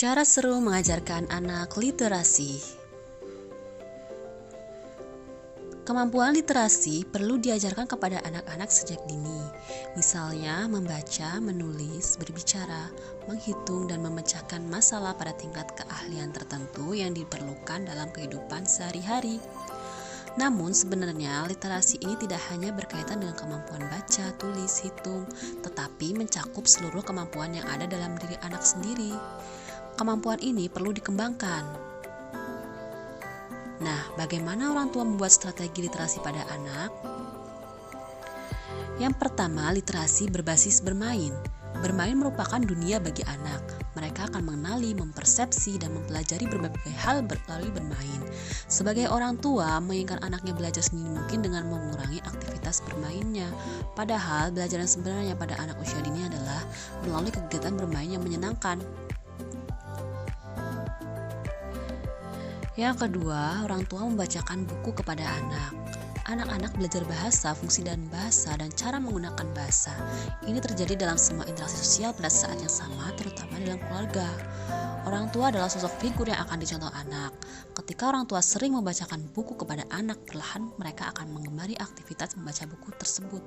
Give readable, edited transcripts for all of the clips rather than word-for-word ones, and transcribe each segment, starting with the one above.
Cara seru mengajarkan anak literasi. Kemampuan literasi perlu diajarkan kepada anak-anak sejak dini. Misalnya membaca, menulis, berbicara, menghitung, dan memecahkan masalah pada tingkat keahlian tertentu yang diperlukan dalam kehidupan sehari-hari. Namun sebenarnya literasi ini tidak hanya berkaitan dengan kemampuan baca, tulis, hitung, tetapi mencakup seluruh kemampuan yang ada dalam diri anak sendiri. Kemampuan ini perlu dikembangkan. Nah, bagaimana orang tua membuat strategi literasi pada anak? Yang pertama, literasi berbasis bermain. Bermain merupakan dunia bagi anak. Mereka akan mengenali, mempersepsi, dan mempelajari berbagai hal melalui bermain. Sebagai orang tua, menginginkan anaknya belajar sendiri mungkin dengan mengurangi aktivitas bermainnya. Padahal, belajar yang sebenarnya pada anak usia dini adalah melalui kegiatan bermain yang menyenangkan. Yang kedua, orang tua membacakan buku kepada anak. Anak-anak belajar bahasa, fungsi dan bahasa, dan cara menggunakan bahasa. Ini terjadi dalam semua interaksi sosial pada saat yang sama, terutama dalam keluarga. Orang tua adalah sosok figur yang akan dicontoh anak. Ketika orang tua sering membacakan buku kepada anak, perlahan mereka akan mengemari aktivitas membaca buku tersebut.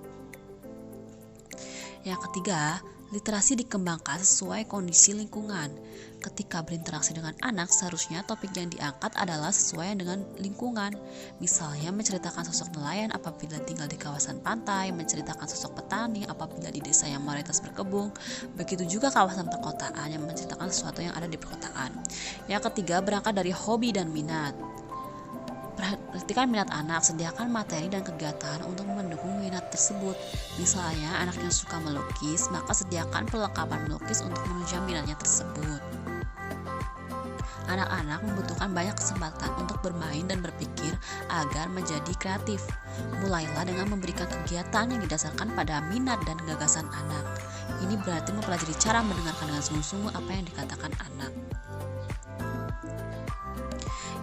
Yang ketiga, literasi dikembangkan sesuai kondisi lingkungan. Ketika berinteraksi dengan anak, seharusnya topik yang diangkat adalah sesuai dengan lingkungan. Misalnya menceritakan sosok nelayan apabila tinggal di kawasan pantai, menceritakan sosok petani apabila di desa yang mayoritas berkebun. Begitu juga kawasan perkotaan yang menceritakan sesuatu yang ada di perkotaan. Yang ketiga, berangkat dari hobi dan minat. Perhatikan minat anak, sediakan materi dan kegiatan untuk mendukung minat tersebut. Misalnya, anak yang suka melukis, maka sediakan perlengkapan melukis untuk menunjang minatnya tersebut. Anak-anak membutuhkan banyak kesempatan untuk bermain dan berpikir agar menjadi kreatif. Mulailah dengan memberikan kegiatan yang didasarkan pada minat dan gagasan anak. Ini berarti mempelajari cara mendengarkan dengan sungguh-sungguh apa yang dikatakan anak.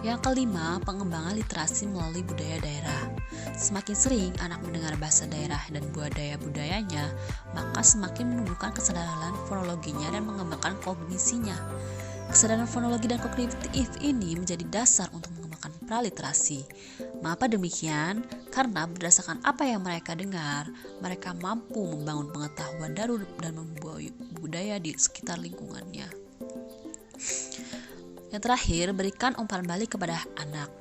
Yang kelima, pengembangan literasi melalui budaya daerah. Semakin sering anak mendengar bahasa daerah dan budaya-budayanya, maka semakin menumbuhkan kesadaran fonologinya dan mengembangkan kognisinya. Kesadaran fonologi dan kognitif ini menjadi dasar untuk mengembangkan praliterasi. Mengapa demikian? Karena berdasarkan apa yang mereka dengar, mereka mampu membangun pengetahuan baru dan membawa budaya di sekitar lingkungannya. Yang terakhir, berikan umpan balik kepada anak.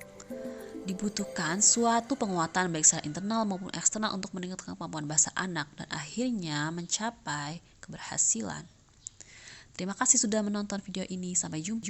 Dibutuhkan suatu penguatan baik secara internal maupun eksternal untuk meningkatkan kemampuan bahasa anak dan akhirnya mencapai keberhasilan. Terima kasih sudah menonton video ini. Sampai jumpa.